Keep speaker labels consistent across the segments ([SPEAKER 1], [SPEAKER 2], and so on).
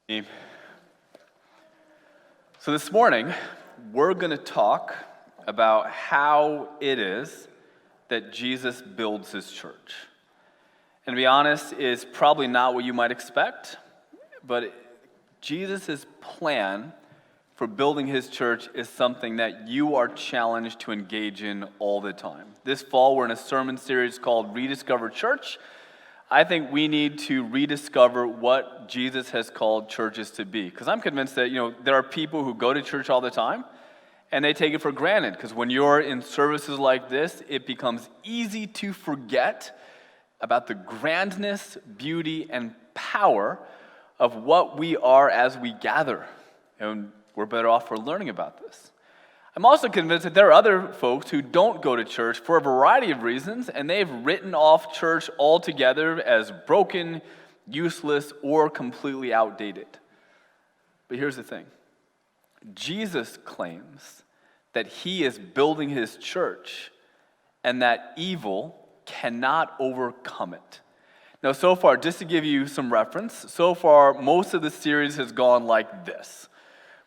[SPEAKER 1] So this morning, we're going to talk about how it is that Jesus builds his church. And to be honest, it's probably not what you might expect, but Jesus' plan for building his church is something that you are challenged to engage in all the time. This fall, we're in a sermon series called Rediscover Church. I think we need to rediscover what Jesus has called churches to be. Because I'm convinced that, there are people who go to church all the time, and they take it for granted. Because when you're in services like this, it becomes easy to forget about the grandness, beauty, and power of what we are as we gather. And we're better off for learning about this. I'm also convinced that there are other folks who don't go to church for a variety of reasons, and they've written off church altogether as broken, useless, or completely outdated. But here's the thing. Jesus claims that he is building his church and that evil cannot overcome it. Now, so far, just to give you some reference, so far, most of the series has gone like this.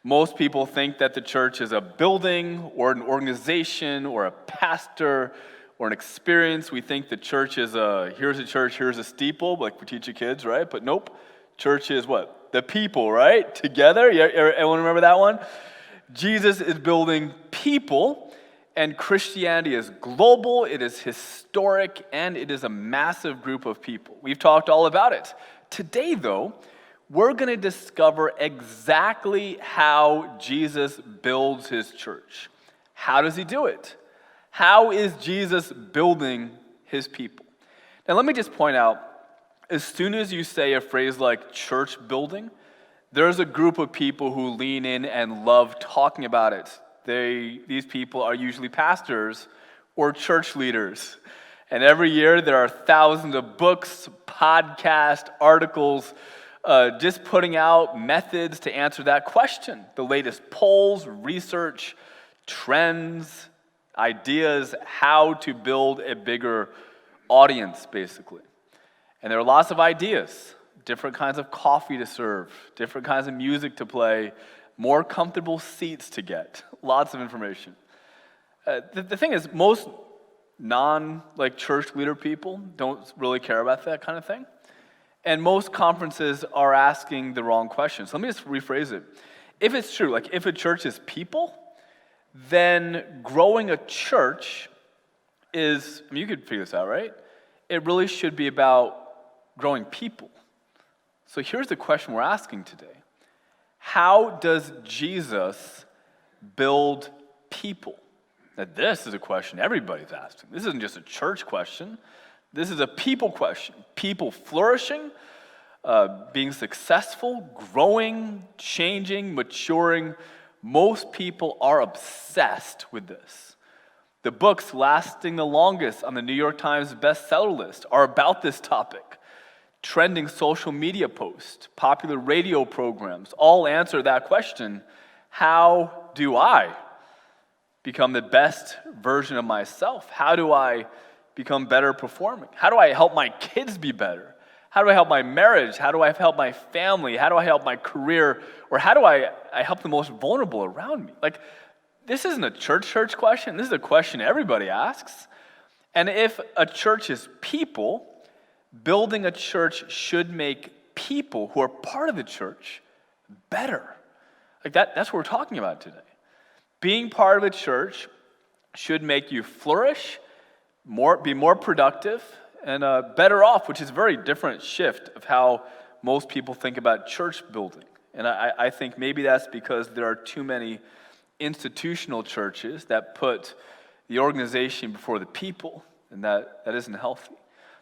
[SPEAKER 1] Most people think that the church is a building or an organization or a pastor or an experience. We think the church is here's a church, here's a steeple, like we teach your kids, right? But nope, church is what? The people, right? Together. Yeah, everyone remember that one? Jesus is building people, and Christianity is global, it is historic, and it is a massive group of people. We've talked all about it. Today, though, we're going to discover exactly how Jesus builds his church. How does he do it? How is Jesus building his people? Now, let me just point out, as soon as you say a phrase like church building, there's a group of people who lean in and love talking about it. These people are usually pastors or church leaders. And every year there are thousands of books, podcasts, articles, just putting out methods to answer that question. The latest polls, research, trends, ideas, how to build a bigger audience, basically. And there are lots of ideas, different kinds of coffee to serve, different kinds of music to play, more comfortable seats to get, lots of information. The thing is, most church leader people don't really care about that kind of thing. And most conferences are asking the wrong questions. So let me just rephrase it. If it's true, if a church is people, then growing a church is, you could figure this out, right? It really should be about growing people. So here's the question we're asking today. How does Jesus build people? Now, this is a question everybody's asking. This isn't just a church question. This is a people question. People flourishing, being successful, growing, changing, maturing. Most people are obsessed with this. The books lasting the longest on the New York Times bestseller list are about this topic. Trending social media posts, popular radio programs, all answer that question. How do I become the best version of myself? How do I become better performing? How do I help my kids be better? How do I help my marriage? How do I help my family? How do I help my career? Or how do I help the most vulnerable around me? This isn't a church question. This is a question everybody asks. And if a church is people, building a church should make people who are part of the church better. That's what we're talking about today. Being part of a church should make you flourish, be more productive, and better off, which is a very different shift of how most people think about church building. And I think maybe that's because there are too many institutional churches that put the organization before the people, and that isn't healthy.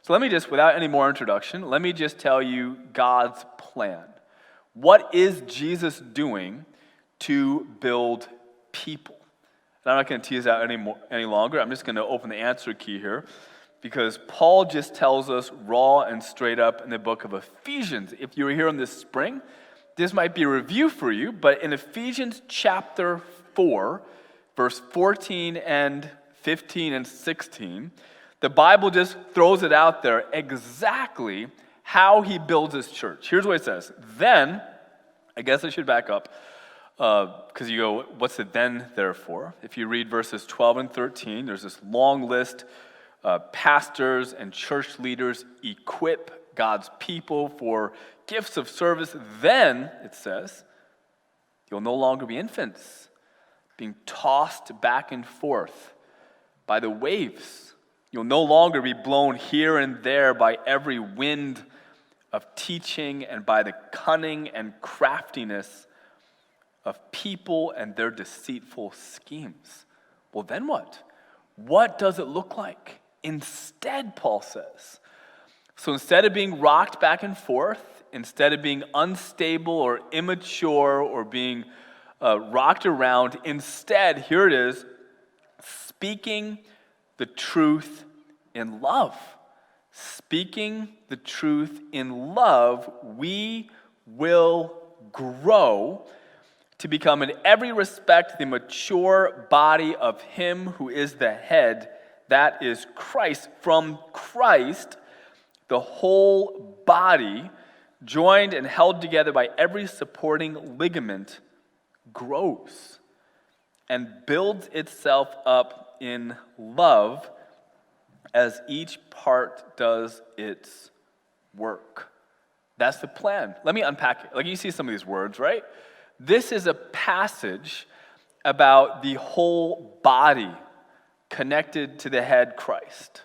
[SPEAKER 1] So let me just, without any more introduction, let me just tell you God's plan. What is Jesus doing to build people? And I'm not going to tease out any longer. I'm just going to open the answer key here, because Paul just tells us raw and straight up in the book of Ephesians. If you were here in this spring, this might be a review for you, but in Ephesians chapter 4, verse 14 and 15 and 16, the Bible just throws it out there exactly how he builds his church. Here's what it says. Then I guess I should back up because you go, what's it then therefore? If you read verses 12 and 13, there's this long list. Pastors and church leaders equip God's people for gifts of service. Then, it says, you'll no longer be infants, being tossed back and forth by the waves. You'll no longer be blown here and there by every wind of teaching and by the cunning and craftiness of people and their deceitful schemes. Well, then what? What does it look like? Instead, Paul says. So instead of being rocked back and forth, instead of being unstable or immature or being rocked around, instead, here it is, speaking the truth in love. Speaking the truth in love, we will grow to become in every respect the mature body of Him who is the head, that is Christ. From Christ, the whole body, joined and held together by every supporting ligament, grows and builds itself up in love as each part does its work. That's the plan. Let me unpack it. Like, you see some of these words, right? This is a passage about the whole body connected to the head, Christ.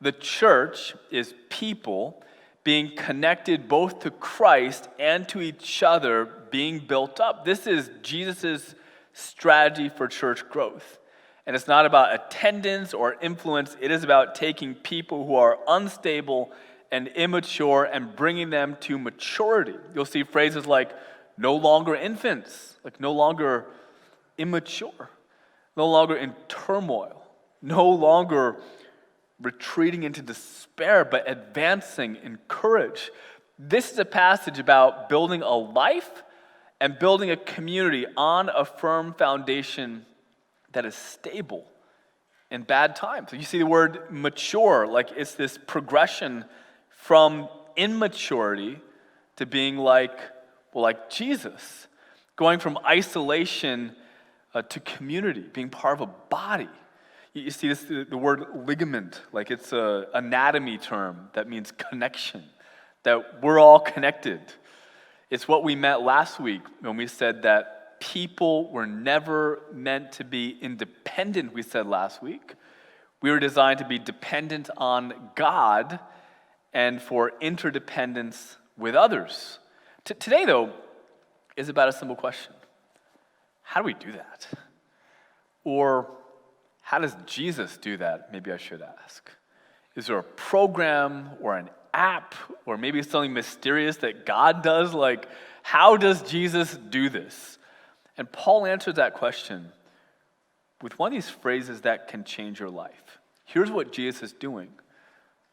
[SPEAKER 1] The church is people being connected both to Christ and to each other, being built up. This is Jesus' strategy for church growth. And it's not about attendance or influence. It is about taking people who are unstable and immature and bringing them to maturity. You'll see phrases like no longer infants, like no longer immature, no longer in turmoil, no longer retreating into despair, but advancing in courage. This is a passage about building a life and building a community on a firm foundation that is stable in bad times. So you see the word mature, like it's this progression from immaturity to being like Jesus, going from isolation to community, being part of a body. You see this, the word ligament, like it's an anatomy term that means connection, that we're all connected. It's what we meant last week when we said that people were never meant to be independent, we said last week. We were designed to be dependent on God and for interdependence with others. Today, though, is about a simple question. How do we do that? Or how does Jesus do that? Maybe I should ask. Is there a program or an app or maybe something mysterious that God does? Like, how does Jesus do this? And Paul answers that question with one of these phrases that can change your life. Here's what Jesus is doing.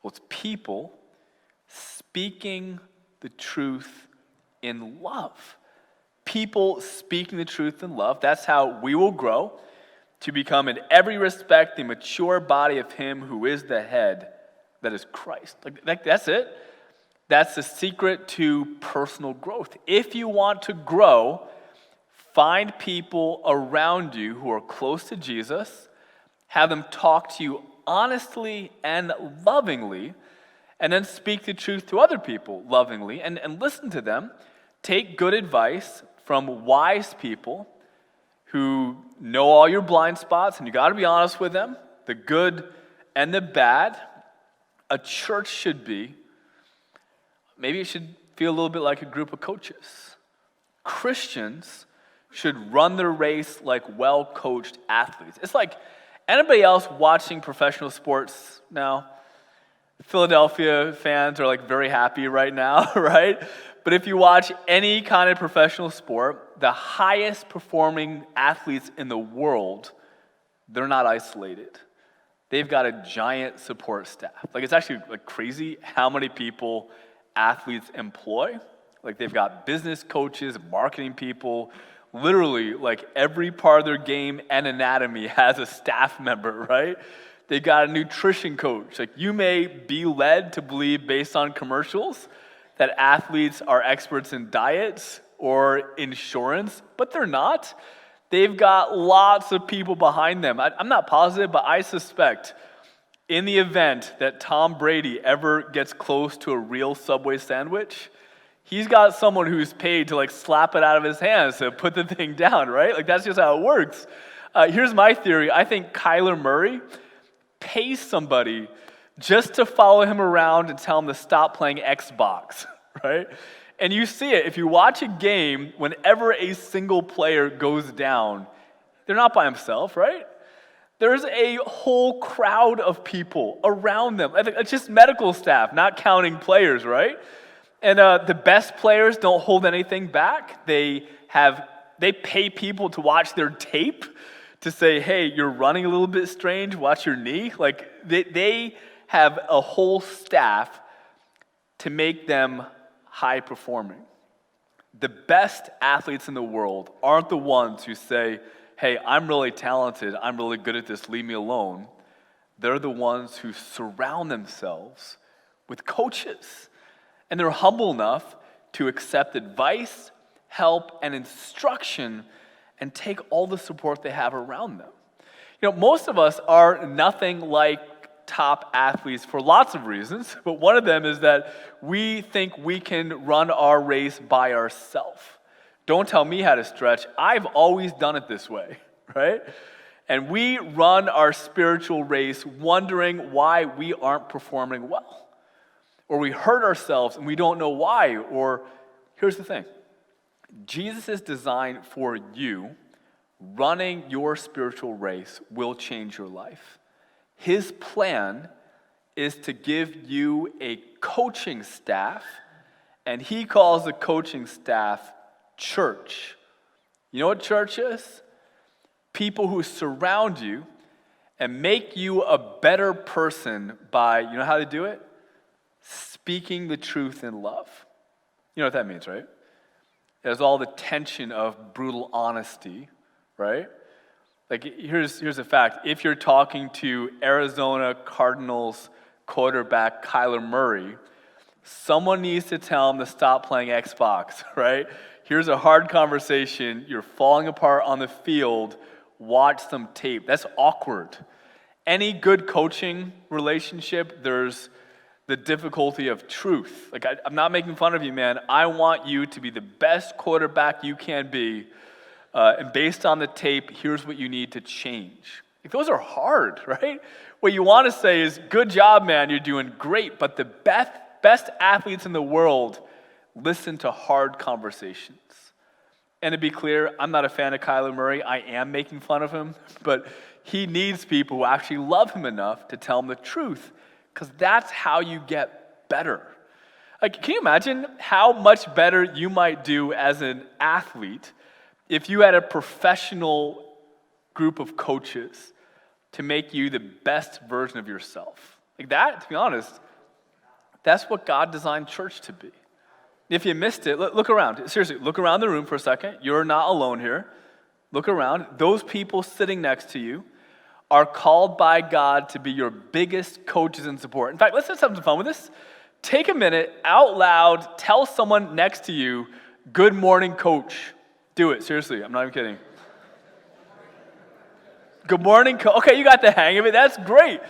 [SPEAKER 1] Well, it's people speaking the truth in love. People speaking the truth in love. That's how we will grow to become in every respect the mature body of Him who is the head, that is Christ. Like that's it. That's the secret to personal growth. If you want to grow, find people around you who are close to Jesus, have them talk to you honestly and lovingly, and then speak the truth to other people lovingly, and listen to them. Take good advice from wise people who know all your blind spots, and you got to be honest with them, the good and the bad. A church should be, maybe it should feel a little bit like a group of coaches. Christians should run their race like well-coached athletes. It's like anybody else watching professional sports now? Philadelphia fans are like very happy right now, right? But if you watch any kind of professional sport, the highest performing athletes in the world, they're not isolated. They've got a giant support staff. Like, it's actually like crazy how many people athletes employ. Like, they've got business coaches, marketing people. Literally, like every part of their game and anatomy has a staff member, right? They got a nutrition coach. Like, you may be led to believe based on commercials that athletes are experts in diets or insurance, but they're not. They've got lots of people behind them. I'm not positive, but I suspect in the event that Tom Brady ever gets close to a real Subway sandwich, he's got someone who's paid to slap it out of his hands to put the thing down, right? That's just how it works. Here's my theory. I think Kyler Murray pays somebody just to follow him around and tell him to stop playing Xbox, right? And you see it. If you watch a game, whenever a single player goes down, they're not by himself, right? There's a whole crowd of people around them. It's just medical staff, not counting players, right? And the best players don't hold anything back. They pay people to watch their tape to say, hey, you're running a little bit strange, watch your knee. They have a whole staff to make them high performing. The best athletes in the world aren't the ones who say, hey, I'm really talented, I'm really good at this, leave me alone. They're the ones who surround themselves with coaches. And they're humble enough to accept advice, help, and instruction and take all the support they have around them. Most of us are nothing like top athletes for lots of reasons, but one of them is that we think we can run our race by ourselves. Don't tell me how to stretch. I've always done it this way, right? And we run our spiritual race wondering why we aren't performing well. Or we hurt ourselves and we don't know why. Or here's the thing. Jesus' design for you, running your spiritual race, will change your life. His plan is to give you a coaching staff, and he calls the coaching staff church. You know what church is? People who surround you and make you a better person by, you know how they do it? Speaking the truth in love. You know what that means, right? There's all the tension of brutal honesty, right? Here's a fact. If you're talking to Arizona Cardinals quarterback Kyler Murray, someone needs to tell him to stop playing Xbox, right? Here's a hard conversation. You're falling apart on the field. Watch some tape. That's awkward. Any good coaching relationship, there's the difficulty of truth. I'm not making fun of you, man. I want you to be the best quarterback you can be. And based on the tape, here's what you need to change. Those are hard, right? What you want to say is, good job, man, you're doing great. But the best athletes in the world listen to hard conversations. And to be clear, I'm not a fan of Kyler Murray. I am making fun of him. But he needs people who actually love him enough to tell him the truth. Because that's how you get better. Can you imagine how much better you might do as an athlete if you had a professional group of coaches to make you the best version of yourself? That, to be honest, that's what God designed church to be. If you missed it, look around. Seriously, look around the room for a second. You're not alone here. Look around. Those people sitting next to you are called by God to be your biggest coaches and support. In fact, let's have some fun with this. Take a minute, out loud, tell someone next to you, good morning, coach. Do it, seriously, I'm not even kidding. Good morning, coach. Okay, you got the hang of it, that's great.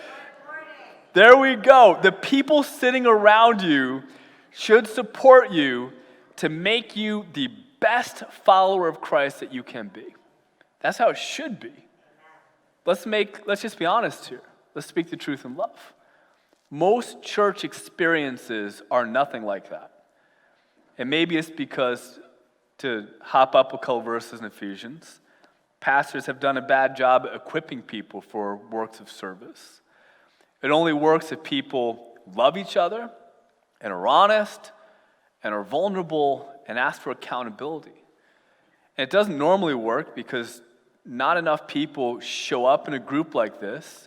[SPEAKER 1] There we go. The people sitting around you should support you to make you the best follower of Christ that you can be. That's how it should be. Let's just be honest here. Let's speak the truth in love. Most church experiences are nothing like that. And maybe it's because, to hop up a couple verses in Ephesians, pastors have done a bad job equipping people for works of service. It only works if people love each other and are honest and are vulnerable and ask for accountability. And it doesn't normally work because not enough people show up in a group like this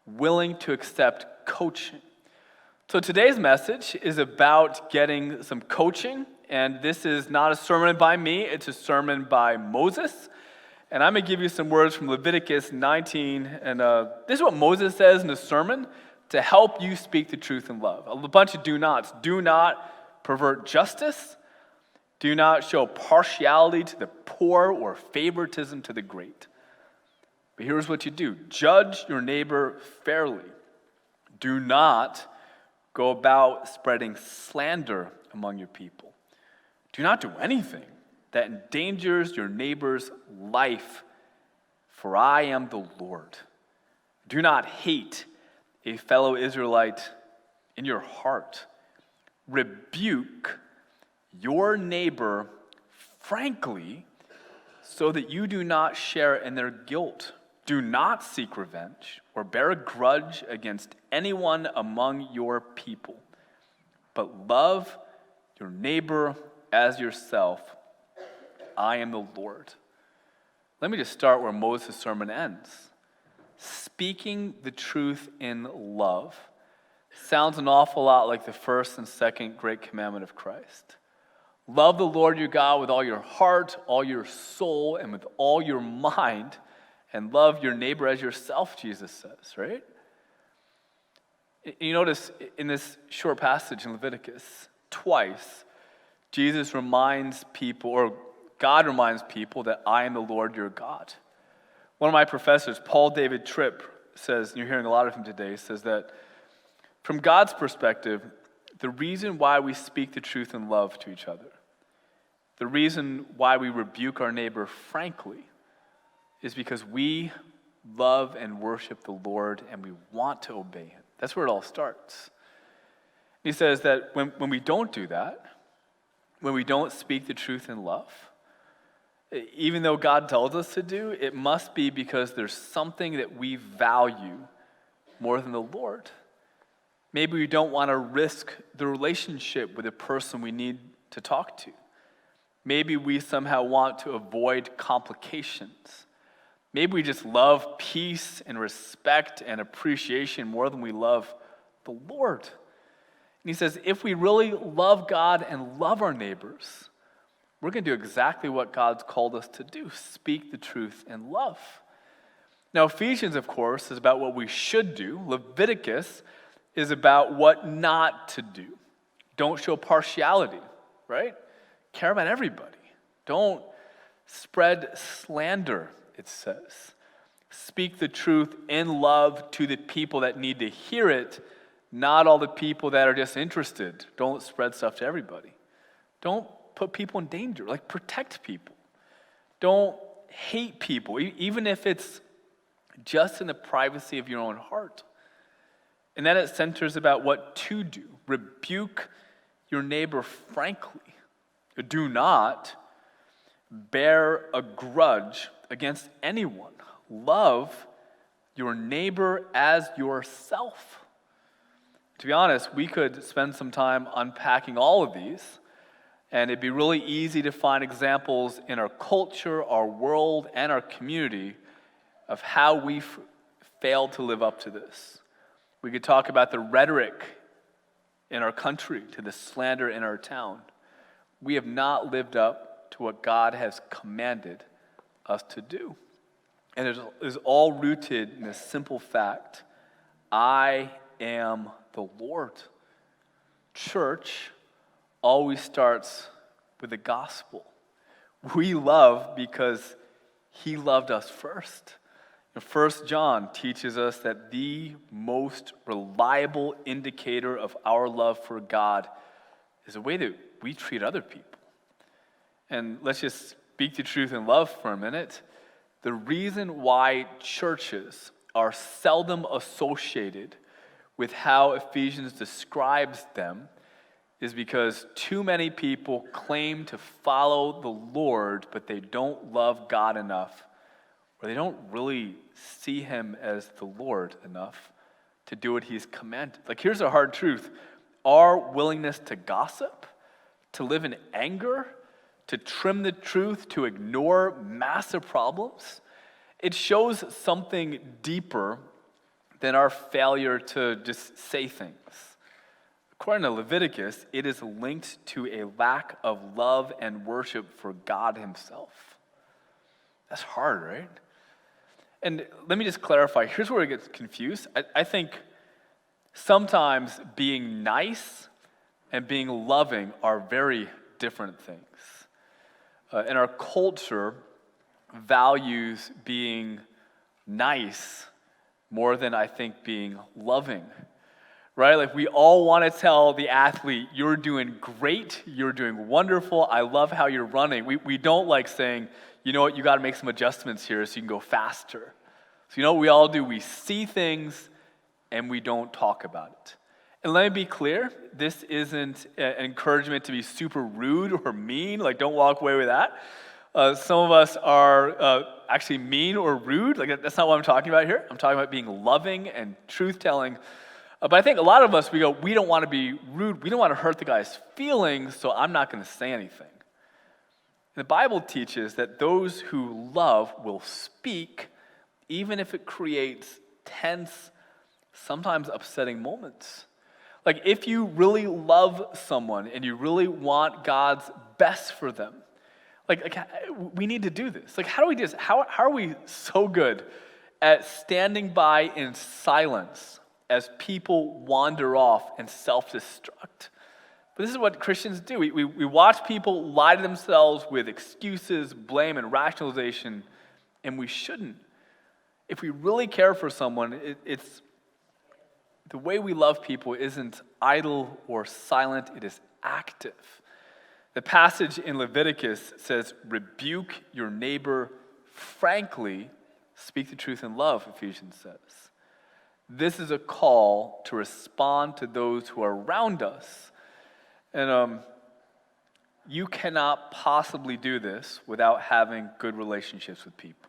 [SPEAKER 1] willing to accept coaching. So today's message is about getting some coaching, and this is not a sermon by me, it's a sermon by Moses. And I'm going to give you some words from Leviticus 19, and this is what Moses says in the sermon to help you speak the truth in love. A bunch of do nots. Do not pervert justice. Do not show partiality to the poor or favoritism to the great. But here's what you do. Judge your neighbor fairly. Do not go about spreading slander among your people. Do not do anything that endangers your neighbor's life, for I am the Lord. Do not hate a fellow Israelite in your heart. Rebuke your neighbor frankly, so that you do not share in their guilt. Do not seek revenge or bear a grudge against anyone among your people, but love your neighbor as yourself. I am the Lord. Let me just start where Moses' sermon ends. Speaking the truth in love sounds an awful lot like the first and second great commandment of Christ. Love the Lord your God with all your heart, all your soul, and with all your mind, and love your neighbor as yourself, Jesus says, right? You notice in this short passage in Leviticus, twice, Jesus reminds people, or God reminds people, that I am the Lord your God. One of my professors, Paul David Tripp, says, and you're hearing a lot of him today, says that from God's perspective, the reason why we speak the truth in love to each other, the reason why we rebuke our neighbor frankly, is because we love and worship the Lord and we want to obey him. That's where it all starts. He says that when we don't do that, when we don't speak the truth in love, even though God tells us to do, it must be because there's something that we value more than the Lord. Maybe we don't want to risk the relationship with a person we need to talk to. Maybe we somehow want to avoid complications. Maybe we just love peace and respect and appreciation more than we love the Lord. And he says, if we really love God and love our neighbors, we're going to do exactly what God's called us to do, speak the truth in love. Now, Ephesians, of course, is about what we should do. Leviticus is about what not to do. Don't show partiality, right? Care about everybody. Don't spread slander, it says. Speak the truth in love to the people that need to hear it, not all the people that are just interested. Don't spread stuff to everybody. Don't put people in danger. Like, protect people. Don't hate people, even if it's just in the privacy of your own heart. And then it centers about what to do. Rebuke your neighbor frankly. Do not bear a grudge against anyone. Love your neighbor as yourself. To be honest, we could spend some time unpacking all of these, and it'd be really easy to find examples in our culture, our world, and our community of how we failed to live up to this. We could talk about the rhetoric in our country, to the slander in our town. We have not lived up to what God has commanded us to do. And it is all rooted in this simple fact: I am the Lord. Church always starts with the gospel. We love because he loved us first. 1 John teaches us that the most reliable indicator of our love for God is the way that we treat other people. And let's just speak the truth in love for a minute. The reason why churches are seldom associated with how Ephesians describes them is because too many people claim to follow the Lord, but they don't love God enough, or they don't really see him as the Lord enough to do what he's commanded. Like, here's a hard truth. Our willingness to gossip, to live in anger, to trim the truth, to ignore massive problems, it shows something deeper than our failure to just say things. According to Leviticus, it is linked to a lack of love and worship for God himself. That's hard, right? And let me just clarify. Here's where it gets confused. I think sometimes being nice and being loving are very different things. And our culture values being nice more than I think being loving, right? Like we all want to tell the athlete, you're doing great, you're doing wonderful, I love how you're running. We don't like saying, you know what, you got to make some adjustments here so you can go faster. So you know what we all do? We see things and we don't talk about it. And let me be clear, this isn't an encouragement to be super rude or mean, like don't walk away with that. Some of us are actually mean or rude, like that's not what I'm talking about here. I'm talking about being loving and truth-telling. But I think a lot of us, we don't want to be rude, we don't want to hurt the guy's feelings, so I'm not going to say anything. The Bible teaches that those who love will speak, even if it creates tense, sometimes upsetting moments. Like if you really love someone and you really want God's best for them, like we need to do this. Like how do we do this? How are we so good at standing by in silence as people wander off and self-destruct? But this is what Christians do. We watch people lie to themselves with excuses, blame, and rationalization, and we shouldn't. If we really care for someone, it's the way we love people isn't idle or silent, it is active. The passage in Leviticus says, rebuke your neighbor frankly, speak the truth in love, Ephesians says. This is a call to respond to those who are around us. And you cannot possibly do this without having good relationships with people.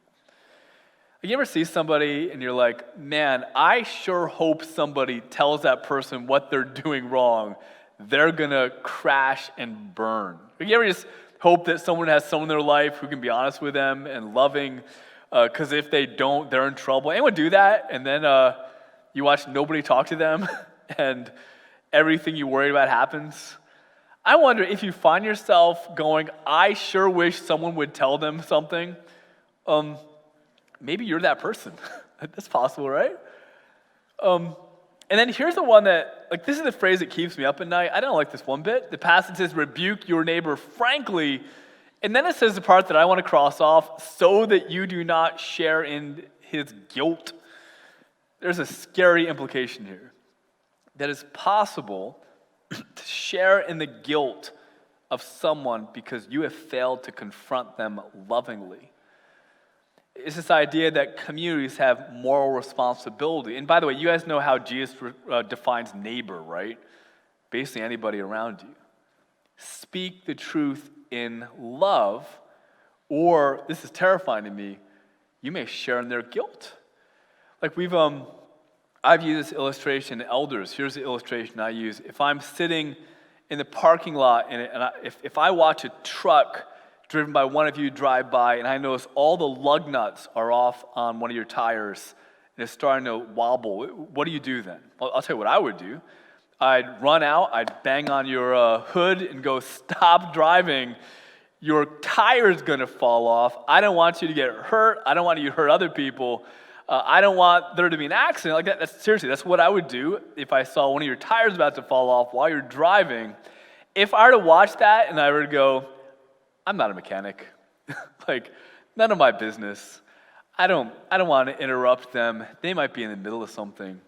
[SPEAKER 1] You ever see somebody and you're like, man, I sure hope somebody tells that person what they're doing wrong. They're going to crash and burn. You ever just hope that someone has someone in their life who can be honest with them and loving? Because if they don't, they're in trouble. Anyone do that? And then you watch nobody talk to them and everything you worried about happens? I wonder if you find yourself going, I sure wish someone would tell them something. Maybe you're that person. That's possible, right? And then here's the one that, like, this is the phrase that keeps me up at night. I don't like this one bit. The passage says, rebuke your neighbor frankly. And then it says the part that I want to cross off, so that you do not share in his guilt. There's a scary implication here. That it's possible to share in the guilt of someone because you have failed to confront them lovingly. It's this idea that communities have moral responsibility. And by the way, you guys know how Jesus defines neighbor, right? Basically anybody around you. Speak the truth in love, or, this is terrifying to me, you may share in their guilt. Like I've used this illustration, elders, here's the illustration I use. If I'm sitting in the parking lot and if I watch a truck driven by one of you drive by, and I notice all the lug nuts are off on one of your tires, and it's starting to wobble, what do you do then? Well, I'll tell you what I would do. I'd run out, I'd bang on your hood and go, stop driving. Your tire's gonna fall off. I don't want you to get hurt. I don't want you to hurt other people. I don't want there to be an accident. Like that. Seriously, that's what I would do if I saw one of your tires about to fall off while you're driving. If I were to watch that and I were to go, I'm not a mechanic. Like, none of my business. I don't want to interrupt them. They might be in the middle of something.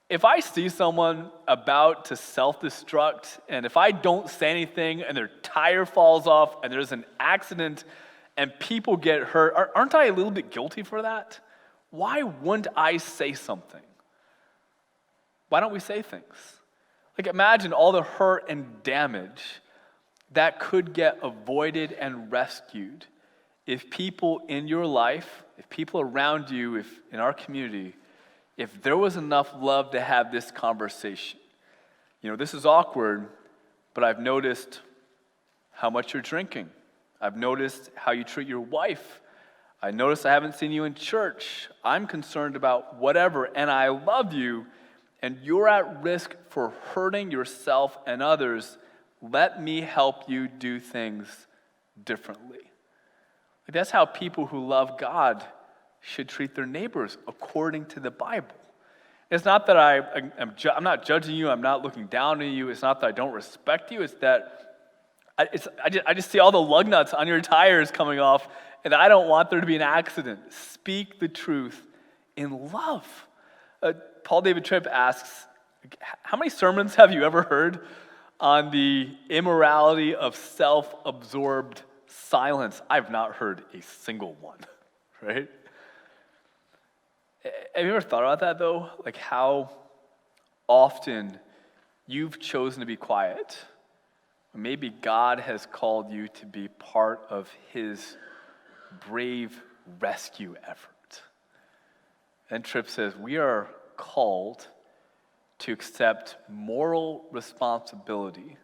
[SPEAKER 1] If I see someone about to self-destruct, and if I don't say anything and their tire falls off and there's an accident and people get hurt, aren't I a little bit guilty for that? Why wouldn't I say something? Why don't we say things? Like, imagine all the hurt and damage that could get avoided and rescued if people in your life, if people around you, if in our community, if there was enough love to have this conversation. You know, this is awkward, but I've noticed how much you're drinking. I've noticed how you treat your wife. I noticed I haven't seen you in church. I'm concerned about whatever, and I love you, and you're at risk for hurting yourself and others. Let me help you do things differently. That's how people who love God should treat their neighbors according to the Bible. It's not that I'm not judging you, I'm not looking down on you, it's not that I don't respect you, it's that I just see all the lug nuts on your tires coming off, and I don't want there to be an accident. Speak the truth in love. Paul David Tripp asks, how many sermons have you ever heard on the immorality of self-absorbed silence? I've not heard a single one, right? Have you ever thought about that, though? Like how often you've chosen to be quiet. Maybe God has called you to be part of his brave rescue effort. And Tripp says, we are called to accept moral responsibility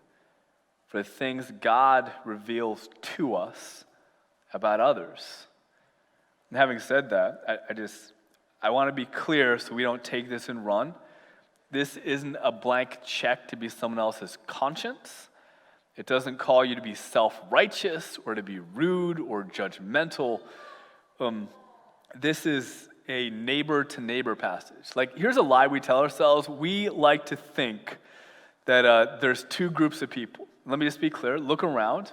[SPEAKER 1] for the things God reveals to us about others. And having said that, I want to be clear so we don't take this and run. This isn't a blank check to be someone else's conscience. It doesn't call you to be self-righteous or to be rude or judgmental. This is a neighbor-to-neighbor passage. Like, here's a lie we tell ourselves. We like to think that there's two groups of people. Let me just be clear. Look around.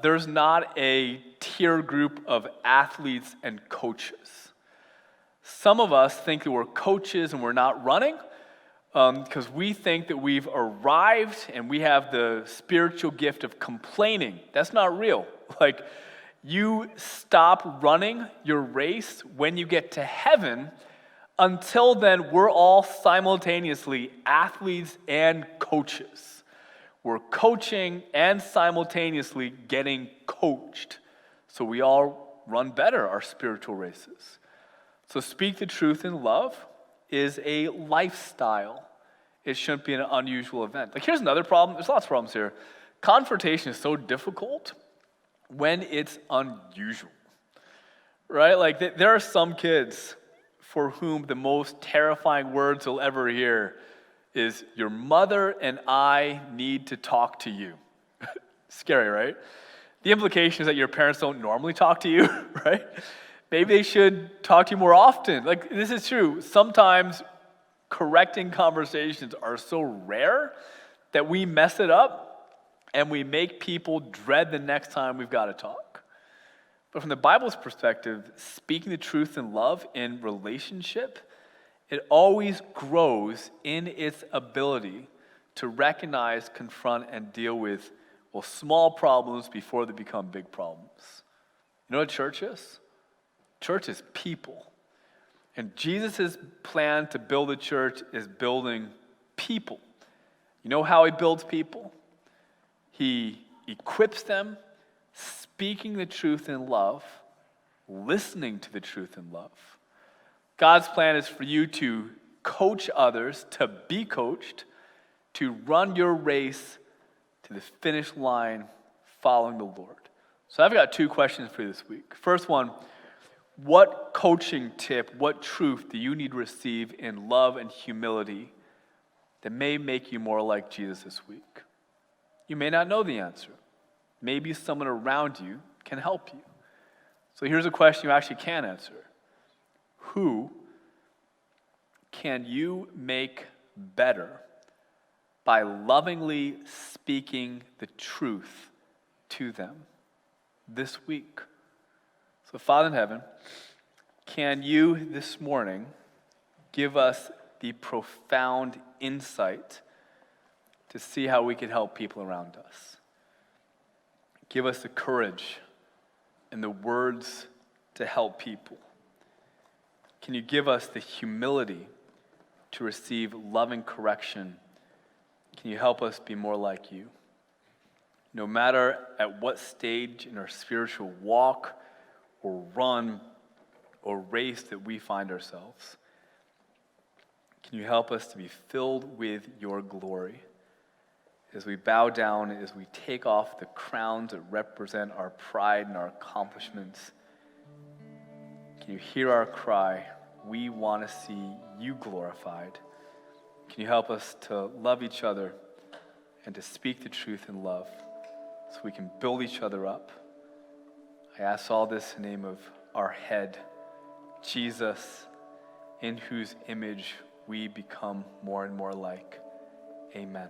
[SPEAKER 1] There's not a tier group of athletes and coaches. Some of us think that we're coaches and we're not running because we think that we've arrived and we have the spiritual gift of complaining. That's not real. Like, you stop running your race when you get to heaven. Until then, we're all simultaneously athletes and coaches. We're coaching and simultaneously getting coached. So we all run better our spiritual races. So speak the truth in love is a lifestyle. It shouldn't be an unusual event. Like, here's another problem. There's lots of problems here. Confrontation is so difficult when it's unusual, right? Like, there are some kids for whom the most terrifying words you'll ever hear is, your mother and I need to talk to you. Scary, right? The implication is that your parents don't normally talk to you, right? Maybe they should talk to you more often. Like, this is true. Sometimes correcting conversations are so rare that we mess it up and we make people dread the next time we've got to talk. But from the Bible's perspective, speaking the truth in love in relationship, it always grows in its ability to recognize, confront, and deal with, well, small problems before they become big problems. You know what church is? Church is people. And Jesus' plan to build a church is building people. You know how he builds people? He equips them, speaking the truth in love, listening to the truth in love. God's plan is for you to coach others, to be coached, to run your race to the finish line following the Lord. So I've got two questions for you this week. First one, what coaching tip, what truth do you need to receive in love and humility that may make you more like Jesus this week? You may not know the answer. Maybe someone around you can help you. So here's a question you actually can answer. Who can you make better by lovingly speaking the truth to them this week? So, Father in heaven, can you this morning give us the profound insight to see how we can help people around us? Give us the courage and the words to help people. Can you give us the humility to receive loving correction? Can you help us be more like you? No matter at what stage in our spiritual walk or run or race that we find ourselves, can you help us to be filled with your glory as we bow down, as we take off the crowns that represent our pride and our accomplishments? Can you hear our cry? We want to see you glorified. Can you help us to love each other and to speak the truth in love so we can build each other up? I ask all this in the name of our head, Jesus, in whose image we become more and more like. Amen.